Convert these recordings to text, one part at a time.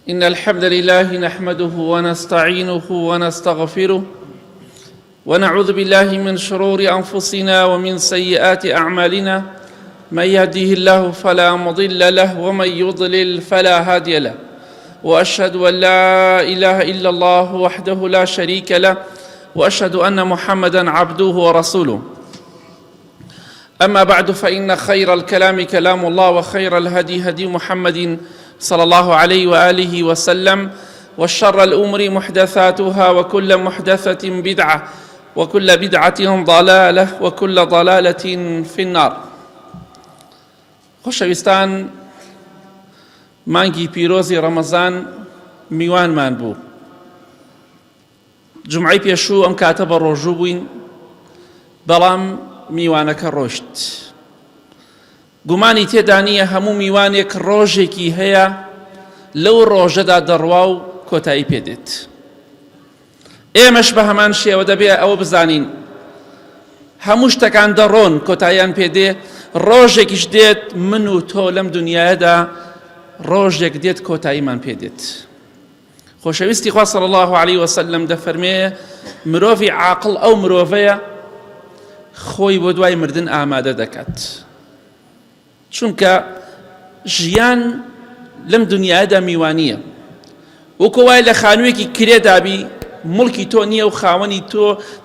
إن الحمد لله نحمده ونستعينه ونستغفره ونعوذ بالله من شرور أنفسنا ومن سيئات أعمالنا. من يهده الله فلا مضل له ومن يضلل فلا هادي له، وأشهد أن لا إله إلا الله وحده لا شريك له، وأشهد أن محمدًا عبده ورسوله. أما بعد، فإن خير الكلام كلام الله، وخير الهدي هدي محمد صلى الله عليه وآله وسلم، وشر الأمور محدثاتها، وكل محدثة بدعة، وكل بدعة ضلالة، وكل ضلالة في النار. خۆشەویستان، مانگی پیرۆزی ڕەمەزان میوانمان بوو. جومعەی پێشوو ئەم کاتە بە ڕۆژوو بووین، بەڵام میوانەکە ڕۆشت. گومانی تێدا نییە هەموو میوانێک ڕۆژێکی هەیە لەو ڕۆژەدا دەڕوا و کۆتایی پێدێت. ئێمەش بە هەمان شێوە دەبێت ئەوە بزانین هەموو شتەکان دەڕۆن، کۆتاییان پێدێ. ڕۆژێکیش دێت من و تۆ لەم دنیاەدا ڕۆژێک دێت کۆتاییمان پێدێت. خۆشەویستی خوا صلی الله علیه وسلم دەفەرمێ مرۆڤی عاقڵ ئەو مرۆڤەیە خۆی بۆ دوای مردن ئامادە دەکات، چونکە ژیان لەم دنیاەدا میوانییە. وەکو وای لە خانوویەکی کرێدابی، مڵکی تۆ نییە و خاوەنی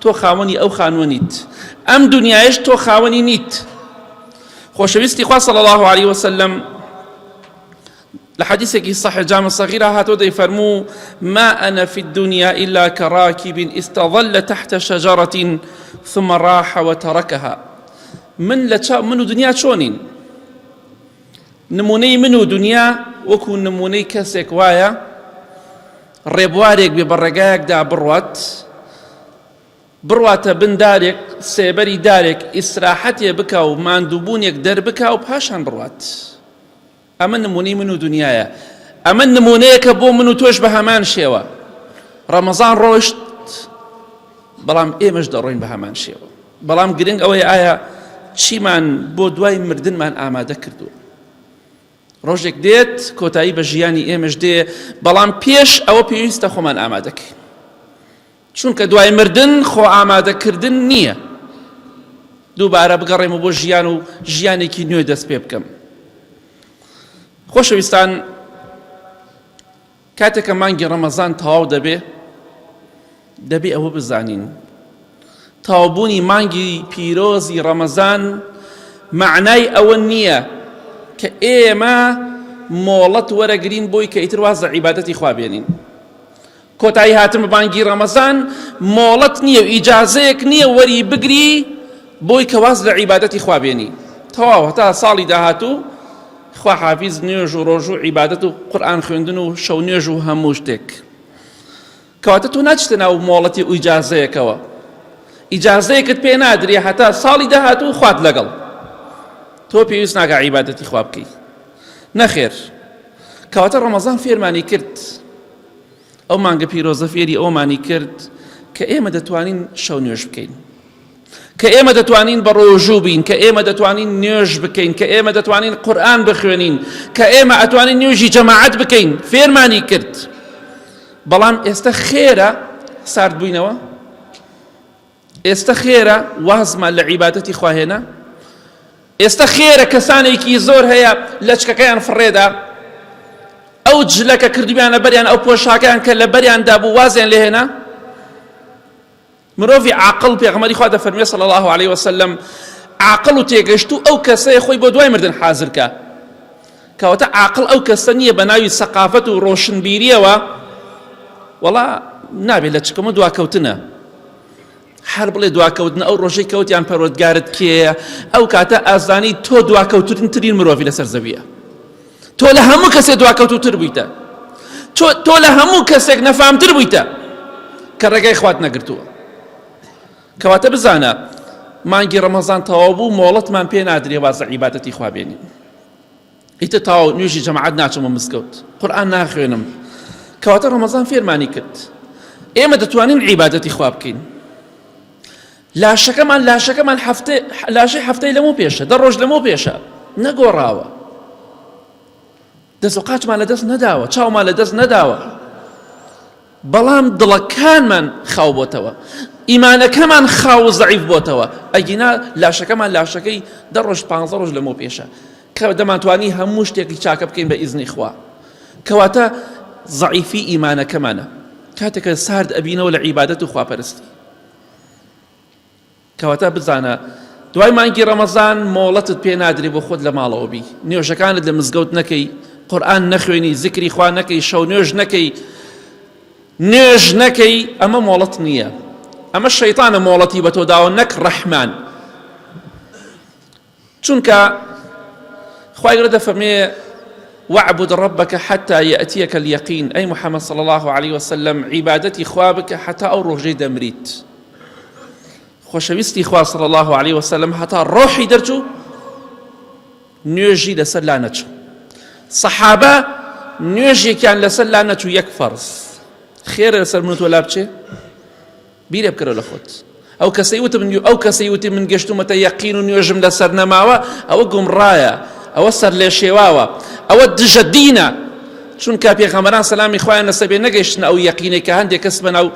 تۆ خاوەنی ئەو خانووە ئەم دنیایش تۆ خاوەنی نیت. خۆشەویستی خوا صلی الله علیه وسلم لە حەدیثێکی صحیح جامع صغیرە هاتۆ دەیفەرموو ما أنا في الدنيا إلا كراكب استظل تحت شجرة ثم راح وتركها. من و دنیا چۆنین؟ نمونەی من و دنیا وەکو نمونەی کەسێک وایە ڕێبوارێک بێ بە ڕێگایەکدا بڕواتە بن دارێک، سێبەری دارێک ئیسراحەتێ بکە و ماندووبوونێک دەربکە و پاشان بڕوات. ئەمە نمونەی من و دنیایە. ئەمە نمونەیەکە بۆ من و تۆش بە هەمان شێوە. ڕەمەزان ڕۆشت، بەڵام ئێمەش دەڕۆین بە هەمان شێوە. بەڵام گرنگ ئەوەیە ئایا چیمان بۆ دوای مردنمان ئامادە کردووە. ڕۆژێک دێت کۆتایی بە ژیانی ئێمەش دێ، بەڵام پێش ئەوە پێویستە خۆمان ئامادەکەین، چونکە دوای مردن خۆ ئامادەکردن نییە دووبارە بگەڕێمە بۆ ژیان و ژیانێکی نوێ دەست پێ بکەم. خۆشەویستان، کاتێککە مانگی ڕەمەزان تەواو دەبێ ئەوە بزانین تەواوبوونی مانگی پیرۆزی ڕەمەزان معنای ئەوە نییە کە ئێمە مۆڵەت وەرەگرین بۆی کە ئیتر واز لە عیبادەتی خوا بێنین. کۆتایی هاتن بە مانگی ڕەمەزان مۆڵەت نییە و ئیجازەیەک نییە وەری بگری بۆی کە واز لە عیبادەتی خوا بێنی. تەواو هەتا ساڵی داهاتوو خوا حافیز نوێژ و ڕۆژ و عیبادەت و قورئان خوێندن و شەو نوێژ و هەموو شتێک. کەواتە تۆ ناچتە ناو مۆڵەتی و ئیجازەیەکەوە، ئیجازەیەکت پێ نادرێ هەتا ساڵی داهاتوو خوات لەگەڵ تۆ پێویست ناکە عیبادەتی خوا بکەی. نەخێر. کەواتە ڕەمەزان فێرمانی کرد، ئەو مانگە پیرۆزە فێری ئەومانی کرد کە ئێمە دەتوانین شەو نوێژ بکەین، کە ئێمە دەتوانین بە ڕۆژوو بین، کە ئێمە دەتوانین نوێژ بکەین، کە ئێمە دەتوانین قورئان بخوێنین، کە ئێمە ئەتوانین نوێژی جەماعەت بکەین. فێرمانی کرد. بەڵام ئێستا خێرە سارد بووینەوە؟ ئێستا خێرە وازمان لە عیبادەتی خوا هێنا؟ ئێستا خێرە کەسانێکی زۆر هەیە لە چکەکەیان فڕێدا ئەو جلەکە کردویانە بەریان، ئەو پۆشاکیان کە لە بەریاندا بوو وازیان لێهێنا؟ مرۆڤی عاقڵ پێغەمبەری خوا دەفەرمێ صلی الله علیه وسلم عاقڵ و تێگەشتوو ئەو کەسەیە خۆی بۆ دوای مردن حازر کە. کەواتە عاقڵ ئەو کەسە نییە بە ناوی سەقافەت و ڕۆشنبیریەوە وەڵا نابێت لە چکەمە دواکەوتنە هەر بڵێ دواکەوتنە ئەو ڕۆژەی کەوتیان پەروەردگارت کێیە، ئەو کاتە ئازانی تۆ دواکەوتترین مرۆڤی لەسەر زەویە. تۆ لە هەموو کەسێک دواکەوتوتر بوویتە، تۆ لە هەموو کەسێک نەفامتر بوویتە کە ڕێگای خوات نەگرتووە. کەواتە بزانە مانگی ڕەمەزان تەواو بوو، مۆڵەتمان پێ نادرێ واز لە عیبادەتی خوا بێنین. ئیتر تەواو نوێژی جەماعەت ناچمە مسکەوت، قورئان ناخوێنم. کەواتە ڕەمەزان فێرمانی کرد ئێمە دەتوانین عیبادەتی خوا بکەین. لاشەکەمان لاشەی هەفتەی لەمەوە پێشە، 10 ڕۆژ لەمەوە پێشە، نەگۆڕاوە. دەست و قاچمان لەدەست نەداوە، چاومان لەدەست نەداوە، بەڵام دڵەکانمان خاو بۆتەوە، ئیمانەکەمان خاو زەعیف بۆتەوە. ئەگینا لاشەکەمان لاشەکەی 10 ڕۆژ 15 ڕۆژ لەمەوە پێشە کە دەمانتوانی هەموو شتێکی چاکە بکەین بە ئیزنی خوا. کەواتە زەعیفی ئیمانەکەمانە کاتێکە سارد ئەبینەوە لە عیبادەت و خواپەرستی. کەواتە بزانە دوای مانگی ڕەمەزان مۆڵەتت پێ نادرێ بۆ خۆت لە ماڵەوە بی، نوێژەکانت لە مزگەوت نەکەی، قورئان نەخوێنی، زیکری خوا نەکەی، شەو نوێژ نەکەی، نوێژ نەکەی، ئەمە مۆڵەت نییە، ئەمە شەیطانە مۆڵەتی بە تۆ داوە، نەک ڕەحمان. چونکە خوای گەورە دەفەرمێ واعبد ربك حتى يأتيك اليقين. أي محمد صلى الله عليه وسلم عبادتي خوابك حتى أو روحي دمريت، خوشويستي خوا صلى الله عليه وسلم حتى روحي درجو نيجي لسلانتشو. صحابة نيجي كان لسلانتشو يكفرز خير لسلمنت ولا بشي بيري بكرو لخوت أو كسيوت من قشتو متى يقين نيجم لسرنماوة أو قم رايا أو سر لشيواوة أو دجدينا شون كابي غمران سلامي خوان نسبي نقشتنا أو يقيني كهندي كسبنا أو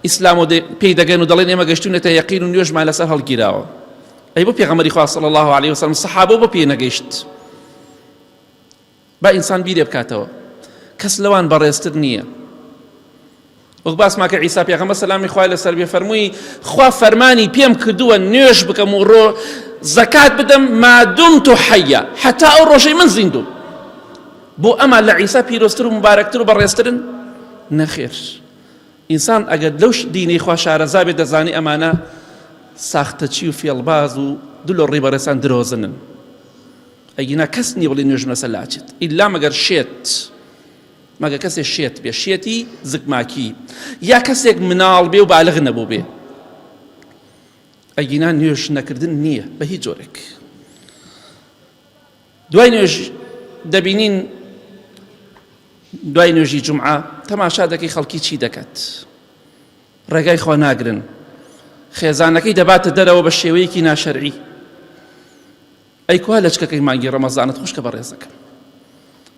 ئیسلام و پێی دەگەن و دەڵێن ئێمە گەشتوونەتە یەقین و نوێژمان لەسەر هەڵگیراوە. ئەی بۆ پێغەمبەری خوا صلی الله عليه وسلم سەحابە بۆ پێ نەگەیشت؟ با ئینسان بیرێ بکاتەوە، کەس لەوان بەڕێزتر نییە. وەک باسمان کە عیسا پێغەمبەر سەلامی خوای لەسەر بێ فەرمووی خوا فەرمانی پێم کردووە نوێژ بکەم و زەکات بدەم ما دمت حەیە حتا ئەو ڕۆژەی من زیندوم. بۆ ئەمە لە عیسا پیرۆزتر و مبارەکتر و بەڕێزترن؟ نەخێر. ئینسان ئەگەر لەو دینەی خوا شارەزا بێت دەزانی ئەمانە ساختەچی و فێڵباز و دلۆ ڕێبەڕێسان درۆزنن. ئەگینا کەس نییە بڵێ نوێژم لەسەر لاچێت ئیلا مەگەر شێت، مەگە کەسێک شێت بێ، شێتی زگماکی یا کەسێک مناڵ بێ و بالغ نەبوو بێ، ئەگینا نوێژ نەکردن نییە بە هیچ جۆرێک. دوای نوێژ دەبینین دوای نوێژی جومعە تەماشا دەکەی خەڵکی چی دەکات، ڕێگای خوا ناگرن، خێزانەکەی دەباتە دەرەوە بە شێوەیەکی ناشەرعی. ئەی کوا لەچکەکەی مانگی ڕەمەزانت خوشکە بەڕێزەکەم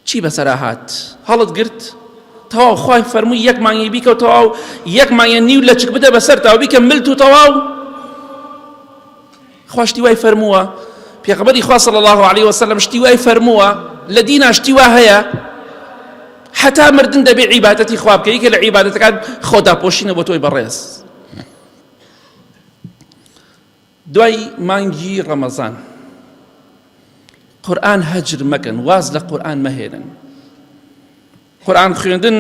چی بەسەرا هات؟ هەڵت گرت؟ تەواو خوای فەرمووی یەک مانگی بیکە و تەواو یەک مانگە نیو لەچک بدە بەسەر تاو بیکە ملت و تەواو. خوا شتی وای فەرمووە، پێغەمبەری خوا صلی الله عليه وسلم شتی وای فەرمووە، لە دینا شتی وا هەیە حتا مردن دەبێ عیبادەتی خوا بکەی کە لە عیبادەتەکان خۆداپۆشینە بۆ تۆی بەڕێز. دوای مانگی ڕەمەزان قورئان هەجر مەکەن، واز لە قورئان مەهێنن، قورئان خوێندن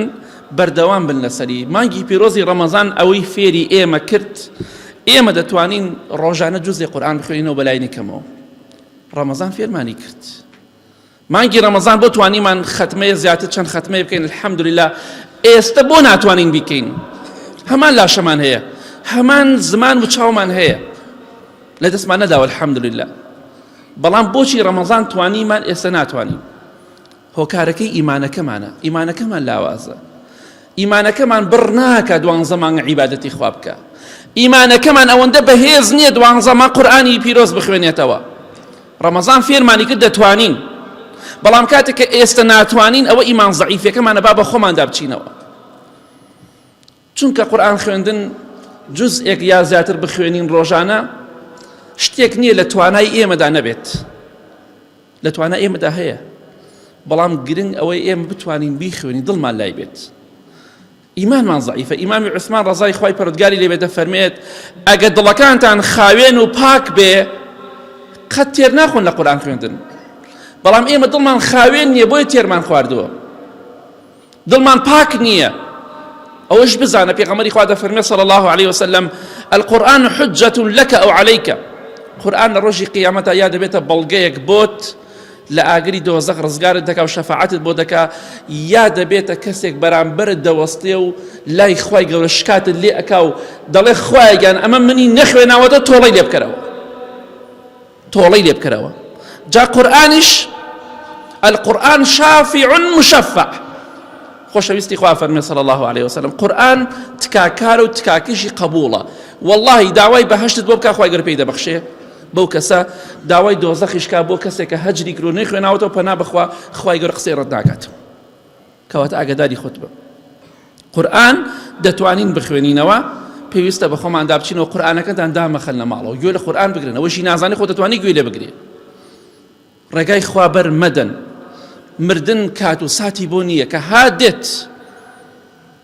بەردەوام بن لەسەری. مانگی پیرۆزی ڕەمەزان ئەوەی فێری ئێمە کرد، ئێمە دەتوانین ڕۆژانە جوزی قورئان بخوێنینەوە بەلای نکەمەوە. ڕەمەزان فێرمانی کرد. مانگی ڕەمەزان بۆ توانیمان ختمەیە زیاتر چەند ختمەیە بکەین الحەمدولله. ئێستا بۆ ناتوانین بیکەین، هەمان لاشەمان هەیە، هەمان زمان و چاومان هەیە، لە دەستمان نەداوە الحەمدولله. بەڵام بۆچی ڕەمەزان توانیمان ئێستا ناتوانین؟ هۆکارەکەی ئیمانەکەمانە، ئیمانەکەمان لاوازە، ئیمانەکەمان بڕ ناکە 12 مانگە عیبادەتی خوا بکە، ئیمانەکەمان ئەوەندە بەهێز نییە 12 مانگ قورئانی پیرۆز بخوێنێتەوە. ڕەمەزان فێرمانی کرد دەتوانین، بەڵام کاتێک کە ئێستا ناتوانین ئەوە ئیمان زەعیفەکەمانە با بە خۆماندا بچینەوە. چونکە قورئان خوێندن جوزئێک یا زیاتر بخوێنین ڕۆژانە شتێک نییە لە توانای ئێمەدا نەبێت، لە توانای ئێمەدا هەیە، بەڵام گرنگ ئەوەی ئێمە بتوانین بیخوێنی دڵمان لای بێت. ئیمانمان زەعیفە. ئیمامی عوسمان ڕەزای خوای پەروەردگاری لێ بێ دەفەرمێت ئەگە دڵەکانتان خاوێن و پاک بێ قەت تێر ناخۆن لە قورئان خوێندن. بەڵام ئێمە دڵمان خاوێن نییە بۆیە تێرمان خواردووە، دڵمان پاک نییە. ئەوەش بزانە پێغەمبەری خوا دەفەرمێت صلی الله عليه وسلم القورآن حجة لك أو عليك. قورئان لە ڕۆژی قیامەتە یا دەبێتە بەڵگەیەک بۆت لە ئاگری دۆزەخ ڕزگارت دەکا و شەفاعەتت بۆ دەکا، یا دەبێتە کەسێک بەرامبەرت دەوەستێ و لای خوای گەورە شکاتت لێ ئەکا و دەڵێ خوایە گیان ئەمە منی نەخوێناوەتە تۆڵەی لێ بکەرەوە، تۆڵەی لێ بکەرەوە. جا قورئانیش القورآن شافع مشفع. خۆشەویستی خوا فەرمێ صلی الله عليه وسلم قورئان تکاکارە و تکاکیشی قبوڵە. والله داوای بەهەشتت بۆ بکە خوای گەورە پێی دەبەخشێ، بەو کەسە داوای دۆزەخیشکا بۆ کەسێک کە هەجری کرد و نەیخوێناوەتەوە پەنا بخوا خوای گەورە قسەی ڕەت ناکات کەواتە ئاگاداری خۆت بە قورئان دەتوانین بخوێنینەوە پێویستە بە خۆماندا بچینەوە قورئانەکەتان دامەخەن لە ماڵەوە گوێ لە قورئان بگرن ئەوەشی نازانێ خۆ دەتوانی گوێ لێ بگرێ ڕێگای خوا بەر مەدەن مردن کات و ساتی بۆ نییە کە هادێت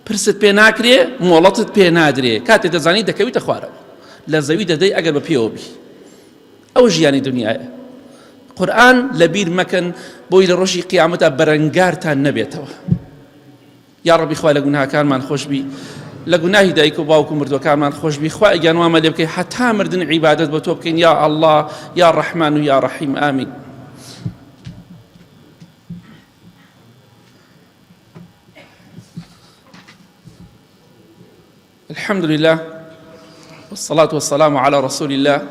پرست پێ ناکرێ مۆڵەتت پێ نادرێ کاتێ دەزانی دەکەویتە خوارەوە لە زەوی دەدەی ئەگەر بە پێوە بی ئەو ژیانی دنیاە قورئان لەبیر مەکەن بۆی لە ڕۆژی قیامەتە بەرەنگارتان نەبێتەوە یا ڕەبی خوا لە گوناهەکانمان خۆشبی لە گوناهی دایک و باوک و مردوەکانمان خۆشبی خوا ئەگیانوامە لێ بکەی حتا مردن عیبادەت بە تۆ بکەین یا ئەڵڵا یا ڕەحمان و یا ڕەحیم ئامین الحمد لله والصلاة والسلام على رسول الله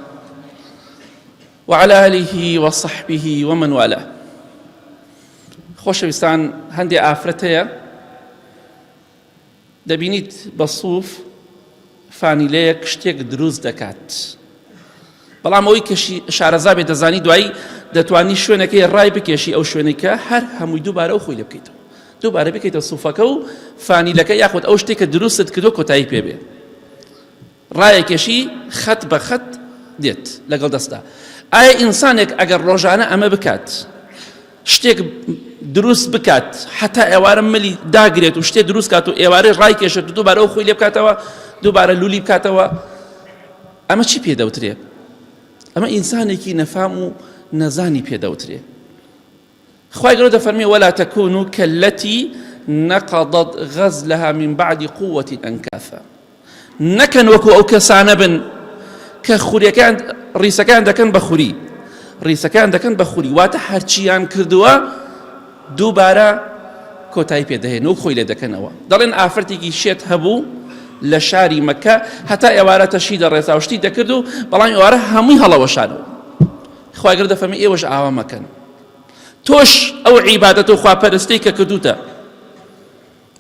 وعلى آله وصحبه ومن والاه خۆشەویستان هەندێک ئافرەت هەیە دەبینیت بە سووف فانیلەیەک شتێک دروست دەکات بەڵام ئەوەی کە شارەزا بێ دەزانی دوایی دەتوانی شوێنەکەی ڕای بکێشی ئەو شوێنەکە هەر هەمووی دووبارە ئەو خۆی لێ بکەیتەوە دووبارە بکەیتەوە سووفەکە و فانیلەکە یاخود ئەو شتێک کە دروستت کردو کۆتایی پێبێ ڕایەکێشی خەت بە خەت دێت لەگەڵ دەستا ئایا ئینسانێک ئەگەر ڕۆژانە ئەمە بکات شتێک دروست بکات حتا ئێوارە ملی داگرێت و شتێک دروست کات و ئێوارەی ڕای کێشێت و دووبارە ئەو خۆی لێ بکاتەوە دووبارە لولی بکاتەوە ئەمە چی پێدەوترێ ئەمە ئینسانێکی نەفام و نەزانی پێدەوترێ خوای گەورە دەفەرمێ ولا تكونوا كالتي نقضت غزلها من بعد قوة أنكاثا نەکەن وەکو ئەو کەسانە بن کە خوریەکان ڕیسەکان دەکەن بە خوری ڕیسەکان دەکەن بە خوری واتە هەرچیان کردووە دووبارە کۆتایی پێدەهێن و خۆی لێ دەکەنەوە دەڵێن ئافرەتێکی شێت هەبوو لە شاری مەکە هەتا ئێوارە تەشی دەڕێسا و شتی دەکرد و بەڵام ئێوارە هەمووی هەڵەوەشانەوە خوای گەورە دەفەرمێ ئێوەش ئاوا مەکەن تۆش ئەو عیبادەت و خواپەرستەی کە کردوتە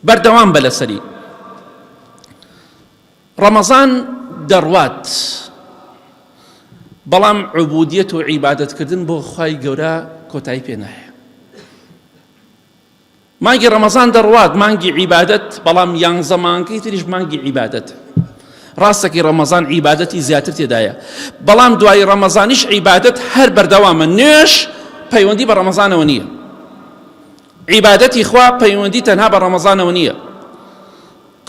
بەردەوام بە لەسەری ڕەمەزان دەڕوات بەڵام عوبودیەت و عیبادەتکردن بۆ خوای گەورە کۆتایی پێ نایە مانگی ڕەمەزان دەڕوات مانگی عیبادەت بەڵام یانزە مانگەی تریش مانگی عیبادەت ڕاستەکی ڕەمەزان عیبادەتی زیاتر تێدایە بەڵام دوای ڕەمەزانیش عیبادەت هەر بەردەوامە نوێش پەیوەندی بە ڕەمەزانەوە نییە عیبادەتی خوا پەیوەندی تەنها بە ڕەمەزانەوە نییە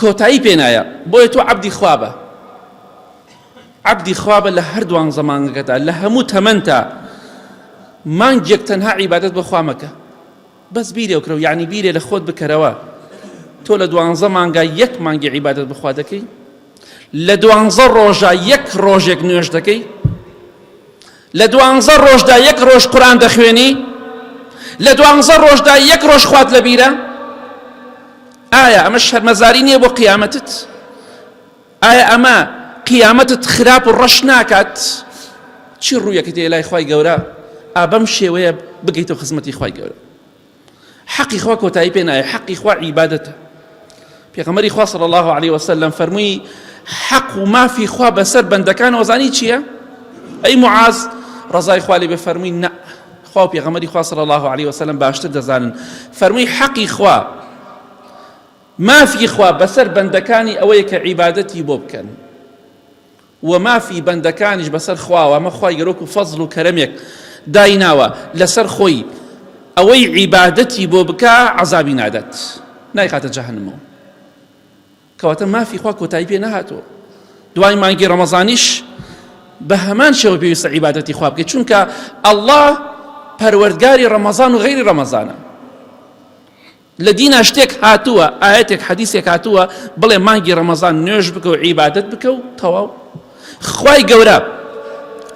کۆتایی پێ نایە بۆیە تۆ عەبدی خوا بە عەبدی خوا بە لە هەردوو زەمانەکەدا لە هەموو تەمەنتا مانگێک تەنها عیبادەت بەخوا مەکە بەس بیرێ وکرە و یعنی بیرێ لە خۆت بکەرەوە تۆ لە 12 مانگا یەک مانگی عیبادەت بەخوا دەکەی لە 12 ڕۆژە یەک ڕۆژێک نوێژ دەکەی لە 12 ڕۆژدا یەک ڕۆژ قورئان دەخوێنی لە 12 ڕۆژدا یەک ڕۆژ خوات لە بیرە ئایا ئەمە شەرمەزاری نییە بۆ قیامەتت ئایا ئەمە قیامەتت خراپ و ڕەش ناکات چی ڕوویەکەت هەیە لای خوای گەورە بەم شێوەیە بگەیتەوە خزمەتی خوای گەورە حەقی خوا کۆتایی پێ نایە حەقی خوا عیبادەتە پێغەمبەری خوا صلی الله عليه وسلم فەرمووی حەق و مافی خوا بەسەر بەندەکانەوە زانی چییە ئەی معاذ ڕەزای خوا لێ بێ فەرمووی نە خوا و پێغەمبەری خوا صلی الله عليه وسلم باشتر دەزانن فەرمووی حەقی خوا مافی خوا بەسەر بەندەکانی ئەوەیە کە عیبادەتی بۆ بکەن و مافی بەندەکانیش بەسەر خواوە ئەمە خوای گەورە و فەزڵ و کەرەمێک دایناوە لەسەر خۆی ئەوەی عیبادەتی بۆ بکە عەزابی نادات نایخاتە جەهەنەمەوە کەواتە مافی خوا کۆتایی پێ نەهاتووە دوای مانگی ڕەمەزانیش بە هەمان شێوە پێویستە عیبادەتی خوا بکەیت چونکە ئەڵڵا پەروەردگاری ڕەمەزان و غەیری ڕەمەزانە لە دینە شتێک هاتووە ئاەتێک حەدیثێک هاتووە بڵێ مانگی ڕەمەزان نوێژ بکە و عیبادەت بکە و تەواو خوای گەورە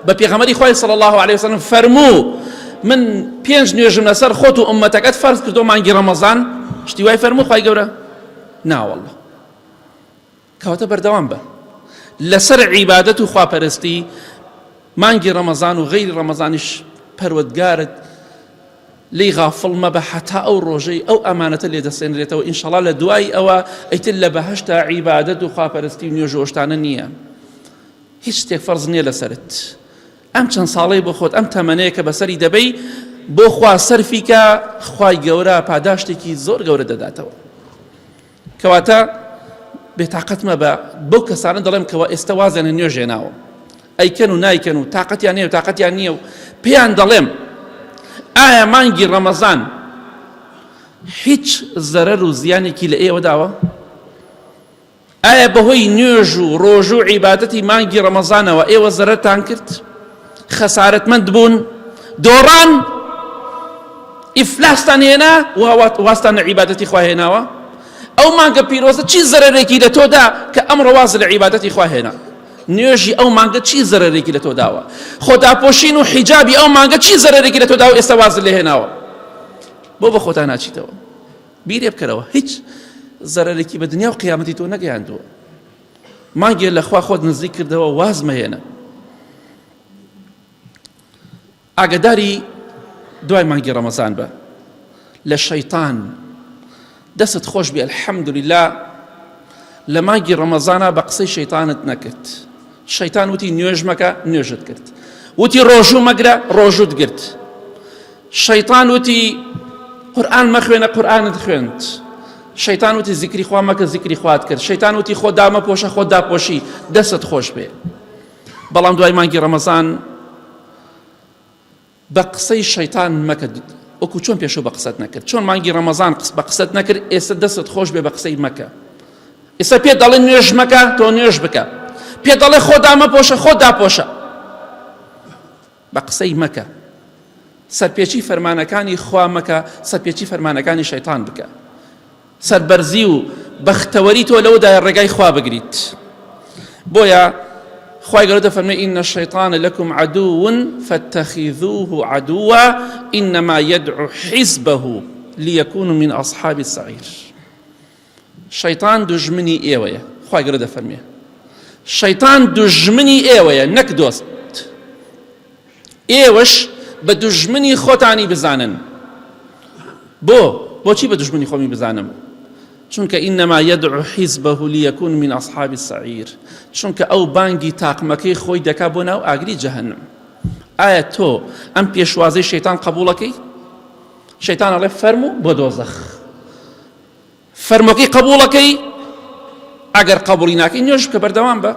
بە پێغەمبەری خوای صلی الله عليه وسلم فەرموو من 5 نوێژم لەسەر خۆت و ئومەتەکەت فەرز کردو مانگی ڕەمەزان شتی وای فەرموو خوای گەورە ناوەڵڵا کەواتە بەردەوام بە لەسەر عیبادەت و خواپەرستی مانگی ڕەمەزان و غەیری ڕەمەزانیش پەروەردگارت لی غافڵ مەبە حتا ئەو ڕۆژەی ئەو ئەمانەتە لێ دەسێنرێتەوە ئینشەڵا لە دوای ئەوە ئەیتر لە بەهەشتا عیبادەت و خواپەرستی و نوێژ و ئۆشتانە نییە هیچ شتێک فەرز نییە لەسەرت ئەم چەند ساڵەی بۆ خۆت ئەم تەمەنەیە کە بەسەری دەبەی بۆ خوا سەرفیکە، خوای گەورە پاداشتێکی زۆر گەورە دەداتەوە. کەواتە بێتاقەت مەبە. بەو کەسانە دەڵێم کەوە ئێستا وازیان نوێژ هێناوە، ئەیکەن و نایکەن و تااقەتیان هەیە و تااقەتیان نییە و پێیان دەڵێم ئایا مانگی ڕەمەزان هیچ زەرەر و زیانێکی لە ئێوە داوە؟ ئایا بەهۆی نوێژ و ڕۆژ و عیبادەتی مانگی ڕەمەزانەوە ئێوە زەرەرتان کرد؟ خەسارەتمەند بوون؟ دۆڕان؟ ئیفلاستان هێنا واستان لە عیبادەتی خوا هێناوە؟ ئەو مانگە پیرۆزە چی زەرەرێکی لە تۆدا کە ئەمڕۆ واز لە عیبادەتی خوا هێنا؟ نوێژی ئەو مانگە چی زەرەرێکی لە تۆ داوە؟ خۆداپۆشین و حیجابی ئەو مانگە چی زەرەرێکی لە تۆ داوە ئێستا واز لێ هێناوە؟ بۆ بە خۆتان ناچیتەوە، بیرێ بکەرەوە. هیچ زەرەرێکی بە دنیا و قیامەتی تۆ نەگەیاندووە. مانگێ لە خوا خۆت نزیک کردەوە، واز مەهێنە. ئاگداری دوای مانگی ڕەمەزان بە لە شەیطان دەست خۆش بێ. الحەمدولله لە مانگی ڕەمەزانە بە قسەی شەیطانت نەکرد. شەیطان وتی نوێژ مەکە، نوێژت کرد. وتی ڕۆژوو مەگرە، ڕۆژوت گرت. شەیطان وتی قورئان مەخوێنە، قورئانت خوێند. شەیطان وتی زیکری خوا مەکە، زیکری خوات کرد. شەیطان وتی خۆ دامەپۆشە، خۆ داپۆشی. دەست خۆش بێ. بەڵام دوای مانگی ڕەمەزان بە قسەی شەیطان مەکە، وەکو چۆن پێشوو بە قسەت نەکرد. چۆن مانگی ڕەمەزان بە قسەت نەکرد، ئێستا دەست خۆش بێ بە قسەی مەکە. ئێستا پێ دەڵێ نوێژ مەکە، تۆ نوێژ بکە. پێ دەڵێ خۆ دامەپۆشە، خۆ داپۆشە. بە قسەی مەکە. سەرپێچی فەرمانەکانی خوا مەکە، سەرپێچی فەرمانەکانی شەیطان بکە. سەربەرزی و بەختەوەری تۆ لەوەدایە ڕێگای خوا بگریت. بۆیە خوای گەورە دەفەرمێ ئین الشەیطان لەکم عەدوو فاتەخیذوه عەدووە ئینەما یەدعو حیزبەه لیەکونوا من ئەصحاب السەعیر. شەیطان دوژمنی ئێوەیە. خوای گەورە دەفەرمێ شەیطان دوژمنی ئێوەیە، نەک دۆست. ئێوەش بە دوژمنی خۆتانی بزانن. بۆچی بە دوژمنی خۆمی بزانم؟ چونکە ئینەما یەدعو حیزبەه لیەکونوا من ئەصحاب السەعیر. چونکە ئەو بانگی تاقمەکەی خۆی دەکا بۆ ناو ئاگری جەهەنم. ئایا تۆ ئەم پێشوازەی شەیطان قبوڵەکەی؟ شەیطان ئەڵێ فەرموو بۆ دۆزەخ. فەرمۆکەی قبوڵەکەی؟ ئەگەر قبوڵی ناکەی نوێژ بکە، بەردەوام بە.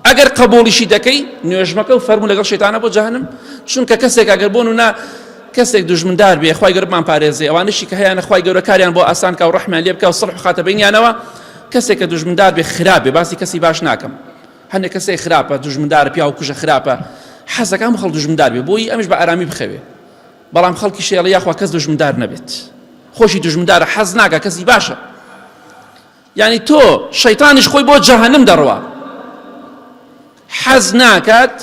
ئەگەر قبوڵیشی دەکەی نوێژ مەکە و فەرموو لەگەڵ شەیطانە بۆ جەهەنم. چونکە کەسێک ئەگەر بۆن و نا کەسێک دوژمندار بێ، خوای گەورەمان پارێزێ. ئەوانشی کە هەیەە خوای گەورە کاریان بۆ ئاسان کا و ڕەحمیان لێ بکە و سڵح خاتە بینیانەوە. کەسێک کە دوژمندار بێ خراپ بێ، باسی کەسی باش ناکەم. هەندێک کەسێک خراپە، دوژمندارە، پیا و کوژە خراپە، حەزەکان خەڵک دوژمندار بێ، بۆی ئەمیش بە ئارامی بخەوێ. بەڵام خەڵکی شێڵە یاخوا کەس دوژمندار نەبێت. خۆشی دوژمندارە، حەز ناکە، کەسی باشە. یعنی تۆ شەیطانیش خۆی بۆ جەهەنم دەڕوا، حەز ناکات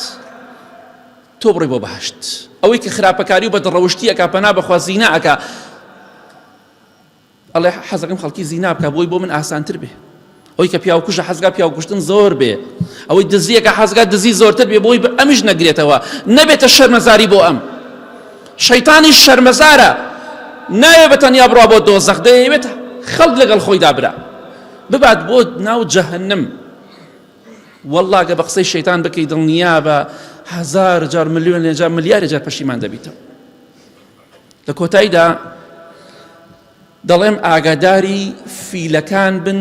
تۆ بڕۆی بۆ بەهەشت. ئەوەی کە خراپەکاری و بەدڕەوشتی ئەکا، پەنا بەخوا زینا ئەکا، ئەڵێ حەزەکەم خەڵکی زینا بکە بۆی بۆ من ئاسانتر بێ. ئەوەی کە پیاو کوژە حەزگا پیاو کوشتن زۆر بێ. ئەوەی دزیەکە حەزگا دزی زۆرتر بێ، بۆی ئەمیش نەگرێتەوە، نەبێتە شەرمەزاری بۆ ئەم. شەیطانیش شەرمەزارە، نایە بەتەنیا بڕوا بۆ دۆزەخ، دەیەوێت خەڵک لەگەڵ خۆی دابرا ببات بۆ ناو جەهەنم. وەڵڵا گە بە قسەی شەیطان بکەی دڵنیا بە هەزار جار ملیۆن جار ملیارێ جار پەشیمان دەبیتەوە. لە کۆتاییدا دەڵێم ئاگاداری فیلەکان بن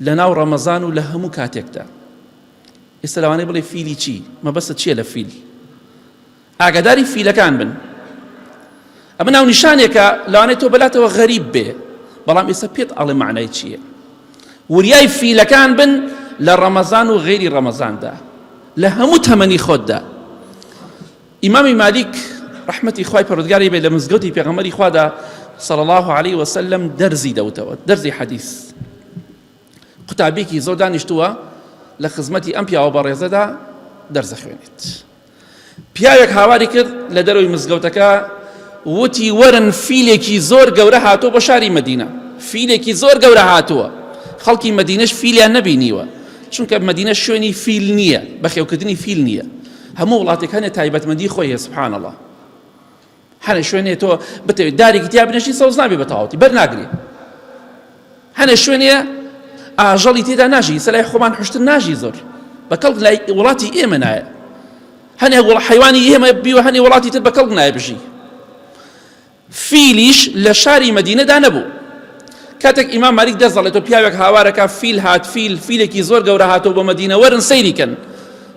لە ناو ڕەمەزان و لە هەموو کاتێکدا. ئێستا لەوانەیە بڵێ فیلی چی؟ مەبەستت چییە لە فیل؟ ئاگاداری فیلەکان بن. ئەمە ناو نیشانێکە لەوانەیە تۆ بەلاتەوە غەریب بێ، بەڵام ئێستا پێت ئەڵێ معنای چییە. وریای فیلەکان بن لە ڕەمەزان و غەیری ڕەمەزاندا، لە هەموو تەمەنی خۆتدا. ئیمامی مالیک ڕەحمەتی خوای پەروەردگاری بێ لە مزگەوتی پێغەمبەری خوادا صلی الله عليه وسلم دەرزی دەوتەوە، دەرزی حەدیث. قوتابێکی زۆر دانیشتووە لە خزمەتی ئەم پیاوە بەڕێزەدا دەرزە خوێنێت. پیاوێک هاواری کرد لە دەرەوەی مزگەوتەکە، وتی وەرن فیلێکی زۆر گەورە هاتووە بۆ شاری مەدینە. فیلێکی زۆر گەورە هاتووە. خەڵکی مەدینەش فیلیان نەبینیوە، چونکە مەدینە شوێنی فیل نییە، بەخێوکردنی فیل نییە. هەموو وڵاتێک هەنێ تایبەتمەندی خۆی هەیە. سبحان الله. هەنێ شوێنێ تۆ بتەوێت دارێکی تیا بنێشی سەوز نابێ بە تەواوەتی، بەرناگرێ. هەنێ شوێنێ ئاژەڵی تێدا ناژی، سەلای خۆمان حوشتن ناژی زۆر، بە کەڵک لای وڵاتی ئێمە نایە. هەنێ حەیوانی ئێمە بی و هەنێ وڵاتی تر بە کەڵک نایە بژی. فیلیش لە شاری مەدینەدا نەبوو. کاتێک ئیمام مالیک دەزەڵێت و پیاوێک هاوارەکە فیل هات، فیلێکی زۆر گەورە هاتەوە بە مەدینە، وەرن سەیریکەن.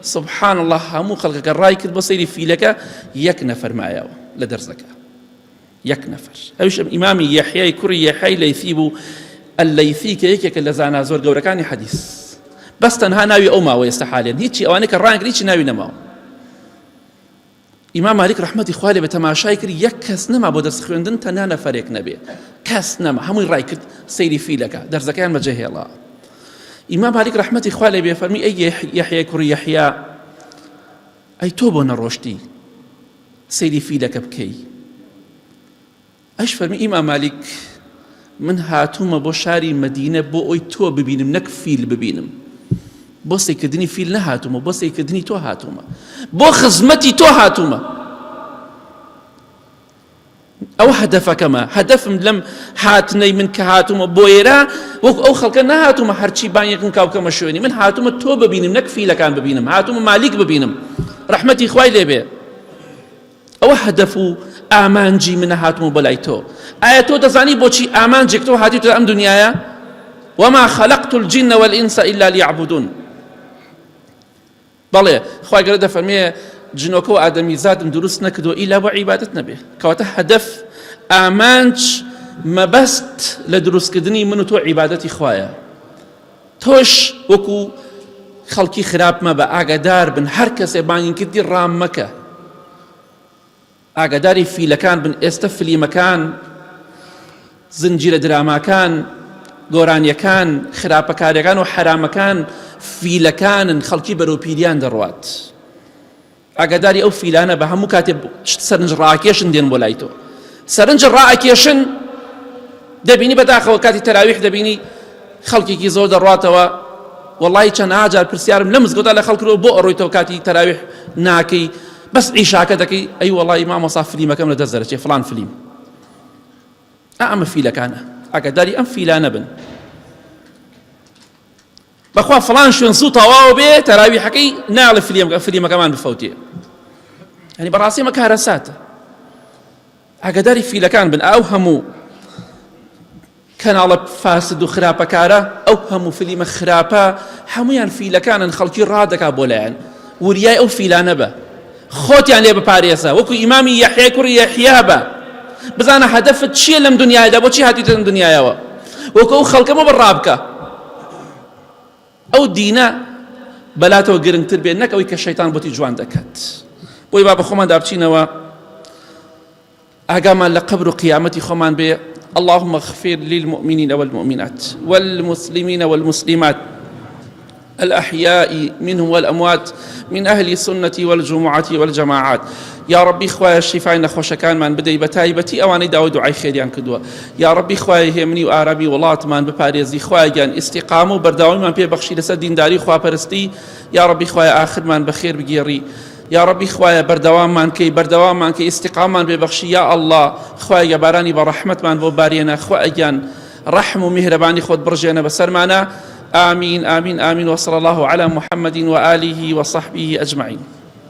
سبحان الله، هەموو خەڵکەکە ڕای کرد بۆ سەیری فیلەکە، یەک نەفەر مایەوە لە دەرزەکە، یەک نەفەر. ئەویش ئیمامی یەحیای کوڕی یەحیای لەیثی بوو، ئەلەیثی کە یەکێکە لە زانا زۆر گەورەکانی حەدیث، بەس تەنها ناوی ئەو ماوە ئێستا حالێن، هیچی ئەوانەی کە ڕایان کرد هیچی ناوی نەماوە. ئیمام مالیک ڕەحمەتی خوا لێ بێ تەماشای کرد، یەک کەس نەما بۆ دەرس خوێندن، تەنها نەفەرێک نەبێ، کەس نەما، هەمووی ڕای کرد سەیری فیلەکە، دەرزەکەیان بەجێهێڵا. ئیمام مالیک ڕەحمەتی خوا لێ بێ فەرمی ئەی یەحیای کوڕی یەحیا، ئەی تۆ بۆ نەڕۆشتی سەیری فیلەکە بکەی؟ ئەیش فەرمی ئیمام مالیک، من هاتوومە بۆ شاری مەدینە بۆ ئەوی تۆ ببینم، نەک فیل ببینم. بۆ سەیکردنی فیل نەهاتوومە، بۆ سەیکردنی تۆ هاتوومە، بۆ خزمەتی تۆ هاتوومە. ئەو هەدەفەکەمە، هەدەفم لەم هاتنەی من کە هاتوومە بۆ ئێرە، وەکو ئەو خەڵکە نەهاتوومە هەرچی بانیەکن کاوکەمە شوێنی، من هاتوومە تۆ ببینم، نەک فیلەکان ببینم، هاتوومە مالیک ببینم، ڕەحمەتی خوای لێ بێ. ئەوە هەدەف و ئامانجی منە هاتوومە بۆ لای تۆ. ئایا تۆ دەزانی بۆچی ئامانجێک تۆ هاتیتە ئەم دنیایە؟ وما خلقت الجن والإنس إلا ليعبدون. بەڵێ خوای گەورە دەفەرمێ جنۆکە و ئادەمی زادم دروست نەکردووە ئیلا بۆ عیبادەت نەبێ. کەواتە هەدەف، ئامانج، مەبەست لە دروستکردنی من و تۆ عیبادەتی خوایە. تۆش وەکو خەڵکی خراپ مەبە، ئاگادار بن، هەر کەسێ بانگین کردی ڕام مەکە، ئاگاداری فیلەکان بن. ئێستا فلیمەکان، زنجیرە دراماکان، گۆرانیەکان، خراپەکاریەکان و حرامەکان فیلەکانن، خەڵکی بەرەوپیریان دەڕوات. ئاگاداری ئەو فیلانە بە هەموو کاتێ سەرنج ڕاکێشن دێن بۆ لای تۆ، سەرنج ڕائەکێشن. دەبینی بەداخەوە کاتی تەراویح دەبینی خەڵکێکی زۆر دەڕواتەوە، وەڵی چەند ئاجار پرسیارم لە مزگەوتا لە خەڵکرەوە بۆ ئەڕۆیتەوە کاتی تەراویح ناکەی، بەس عیشاکە دەکەی، ئەی وەڵی مامۆستا فلیمەکەم لە دەست دەرەچێ، فڵان فلیم. ئەمە فیلەکانە، ئاگاداری ئەم فیلانە بن. بەخوا فڵان شوێن سوو تەواو بێ، تەراویحەکەی ناڵێ فلیمەکەمان بفەوتێ، یعنی بەڕاستی ئەمە کارەساتە. ئاگاداری فیلەکان بن. ئەو هەموو کەناڵە فاسد و خراپەکارە، ئەو هەموو فلیمە خراپە، هەمویان فیلەکانن، خەڵکی ڕادەکا بۆ لایەن. وریای ئەو فیلانە بە، خۆتیان لێ بپارێزە، وەکو ئیمامی یەحیای کوڕی یەحیا بە، بزانە هەدەفت چییە لەم دنیایەدا، بۆچی هاتیتە لەم دنیایەوە، وەکو ئەو خەڵکەمە بەڕابکە. ئەو دینە بەلاتەوە گرنگتر بێت، نەک ئەوەی کە شەیتان بۆتی جوان دەکات. بۆی با بە خۆمان دابچینەوە، ئاگامان لە قەبر و قیامەتی خۆمان بێ. اللهم اغفر للمؤمنين والمؤمنات والمسلمين والمسلمات الأحياء منهم والأموات من أهل السنة والجمعة والجماعات. يا ربي خوايا الشفاء نخوش كان من بدي بتايبتي أواني داود دعاء خيريان كدوا. يا ربي خوايا همني وآرابي ولات من بباريزي خوايا استقامة برداوي من بيبخشي لسد دين داري خوا برستي. يا ربي خوايا آخر من بخير بجيري. يا ربي خوايا بردوام من كي استقامة ببخشي. يا الله خوايا باراني برحمة من ببارينا خوايا رحم ومهرباني خود برجينا بسرمانا. آمين آمين آمين. وصلى الله على محمد وآله وصحبه أجمعين.